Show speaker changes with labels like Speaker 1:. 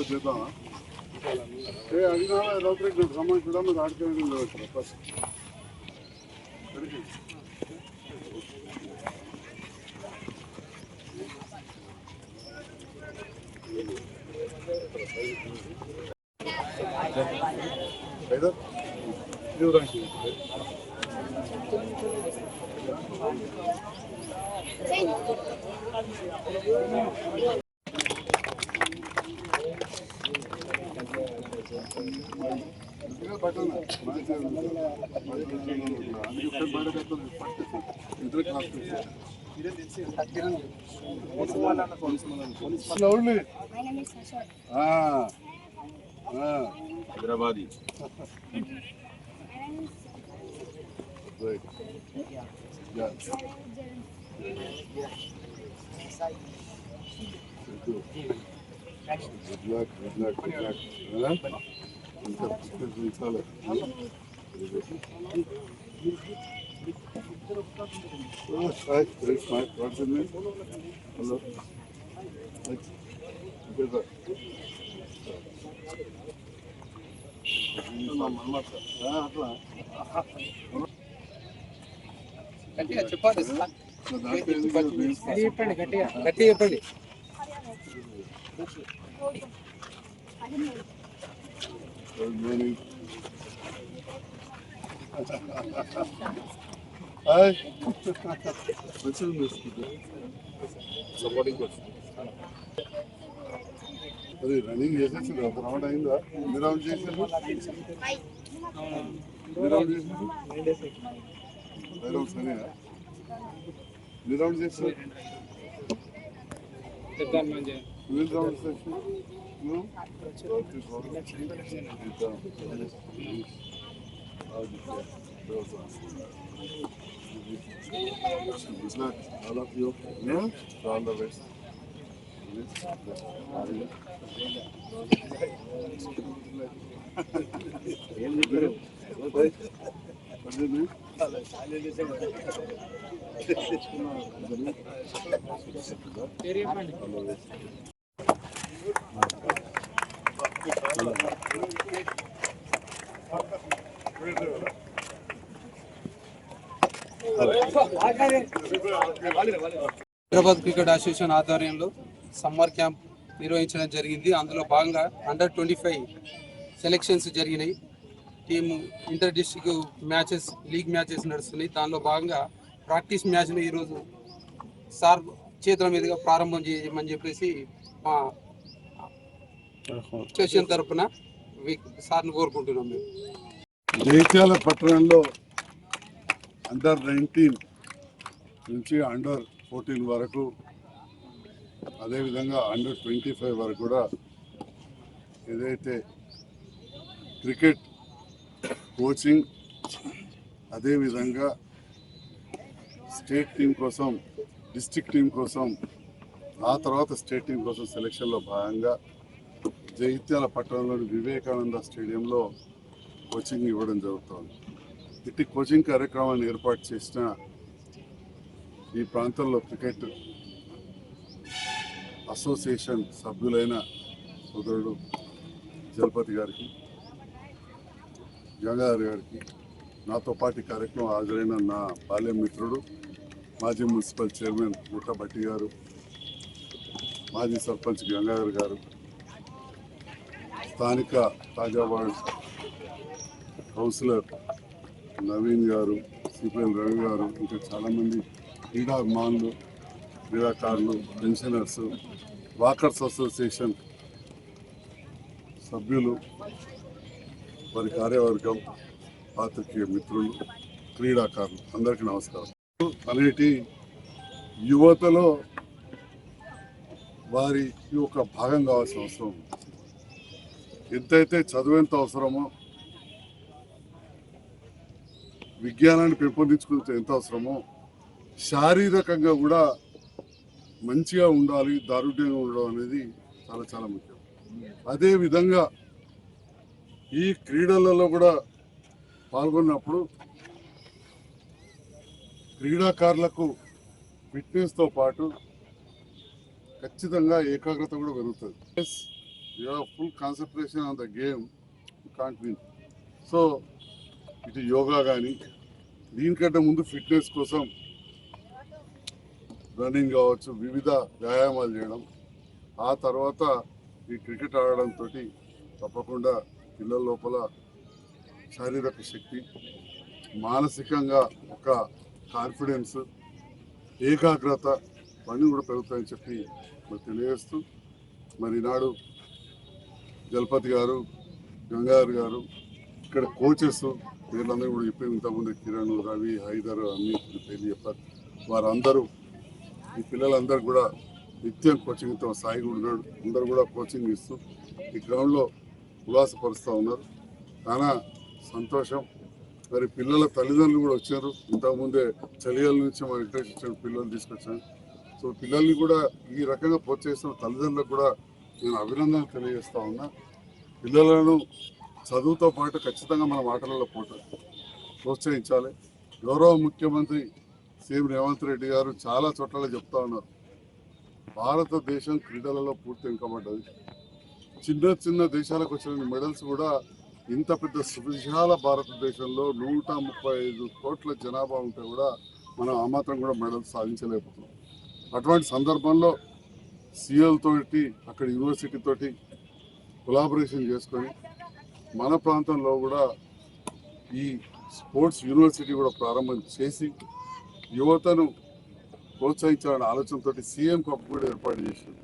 Speaker 1: చేద్దామా అడిగినా రాత్రి సంబంధించడం మీరు ఆడుకోవడం first
Speaker 2: Hyderabadi.
Speaker 1: Right. Yeah. Good luck. Hi, very smart. What's your name? Hello.
Speaker 3: గట్టిగా చెప్పండి గట్టిగా చెప్పండి
Speaker 1: Good morning. Hi. What's your name?
Speaker 2: Supporting coach.
Speaker 1: అదే రన్నింగ్ చేసేసి ఒక రౌండ్ అయిందా ఎన్ని రౌండ్ చేసారు ఎన్ని రౌండ్ చేస్తారు all of you, all the best.
Speaker 3: Hyderabad cricket association ఆధ్వర్యంలో సమ్మర్ క్యాంప్ నిర్వహించడం జరిగింది. అందులో భాగంగా అండర్-25 సెలెక్షన్స్ జరిగినాయి. Team inter district matches, league matches నడుస్తున్నాయి. దానిలో భాగంగా ప్రాక్టీస్ మ్యాచ్ను ఈరోజు సార్ చేతుల మీదుగా ప్రారంభం చేయమని చెప్పేసి మా అసోసియేషన్ తరఫున సార్ని కోరుకుంటున్నాం. మేము
Speaker 1: జగిత్యాల పట్టణంలో అండర్-19 నుంచి అండర్-14 వరకు, అదేవిధంగా అండర్-25 వరకు కూడా ఏదైతే క్రికెట్ కోచింగ్, అదేవిధంగా స్టేట్ టీం కోసం, డిస్ట్రిక్ట్ టీం కోసం, ఆ తర్వాత స్టేట్ టీం కోసం సెలక్షన్లో భాగంగా జగిత్యాల పట్టణంలోని వివేకానంద స్టేడియంలో కోచింగ్ ఇవ్వడం జరుగుతుంది. ఇట్టి కోచింగ్ కార్యక్రమాన్ని ఏర్పాటు చేసిన ఈ ప్రాంతంలో క్రికెట్ అసోసియేషన్ సభ్యులైన సోదరుడు జలపతి గారికి, గంగాధర్ గారికి, నాతో పాటు కార్యక్రమం హాజరైన నా బాల్య మిత్రుడు మాజీ మున్సిపల్ చైర్మన్ ముట్టబట్టి గారు, మాజీ సర్పంచ్ గంగాధర్ గారు, స్థానిక తాజావాడ్ కౌన్సిలర్ నవీన్ గారు, సిపిఎల్ రవి గారు, ఇంకా చాలామంది క్రీడాభిమానులు, క్రీడాకారులు, పెన్షనర్స్, వాకర్స్ అసోసియేషన్ సభ్యులు, వారి కార్యవర్గం, పాత్రికేయ మిత్రులు, క్రీడాకారులు అందరికీ నమస్కారం. అనేటి యువతలో వారికి ఒక భాగం కావాల్సిన అవసరం ఉంది. ఎంతైతే చదువు ఎంత అవసరమో, విజ్ఞానాన్ని పెంపొందించుకుంటే ఎంత అవసరమో, శారీరకంగా కూడా మంచిగా ఉండాలి, దారుఢ్యంగా ఉండడం అనేది చాలా చాలా ముఖ్యం. అదే విధంగా ఈ క్రీడలలో కూడా పాల్గొన్నప్పుడు క్రీడాకారులకు ఫిట్నెస్తో పాటు ఖచ్చితంగా ఏకాగ్రత కూడా పెరుగుతుంది. You have full concentration on the game, you can't win. So ఇటు యోగా కానీ, దీనికంటే ముందు ఫిట్నెస్ కోసం రన్నింగ్ కావచ్చు, వివిధ వ్యాయామాలు చేయడం, ఆ తర్వాత ఈ క్రికెట్ ఆడడంతో తప్పకుండా పిల్లల లోపల శారీరక శక్తి, మానసికంగా ఒక కాన్ఫిడెన్స్, ఏకాగ్రత అన్నీ కూడా పెరుగుతాయని చెప్పి మరి తెలియజేస్తూ, మరి ఈనాడు జలపతి గారు, గంగాధర్ గారు, ఇక్కడ కోచెస్ వీళ్ళందరూ కూడా చెప్పి ఇంతకుముందు కిరణ్, రవి, హైదర్ అన్ని పేర్లు చెప్పారు. వారందరూ ఈ పిల్లలందరూ కూడా నిత్యం కోచింగ్తో సాయి కూడా ఉన్నాడు, అందరూ కూడా కోచింగ్ ఇస్తూ ఈ గ్రౌండ్లో ఉల్లాసపరుస్తూ ఉన్నారు. చాలా సంతోషం. మరి పిల్లల తల్లిదండ్రులు కూడా వచ్చారు. ఇంతకుముందే చలియాల నుంచి మా ఇంట్రెస్ట్ ఇచ్చిన పిల్లలు తీసుకొచ్చాను. సో పిల్లల్ని కూడా ఈ రకంగా ప్రోత్సహిస్తున్న తల్లిదండ్రులకు కూడా నేను అభినందనలు తెలియజేస్తా ఉన్నా. పిల్లలను చదువుతో పాటు ఖచ్చితంగా మన మాటలలో ప్రోత్సహించాలి. గౌరవ ముఖ్యమంత్రి సీఎం రేవంత్ రెడ్డి గారు చాలా చోట్ల చెప్తా ఉన్నారు, భారతదేశం క్రీడలలో పూర్తి వెనుకబడ్డది. చిన్న చిన్న దేశాలకు వచ్చిన మెడల్స్ కూడా ఇంత పెద్ద సువిశాల భారతదేశంలో 135 కోట్ల జనాభా ఉంటే కూడా మనం ఆ మాత్రం కూడా మెడల్స్ సాధించలేకపోతున్నాం. అటువంటి సందర్భంలో సీఎల్ తోటి, అక్కడ యూనివర్సిటీ తోటి కొలాబరేషన్ చేసుకొని మన ప్రాంతంలో కూడా ఈ స్పోర్ట్స్ యూనివర్సిటీ కూడా ప్రారంభం చేసి యువతను ప్రోత్సహించాలనే ఆలోచనతో సీఎం కప్ కూడా ఏర్పాటు చేశారు.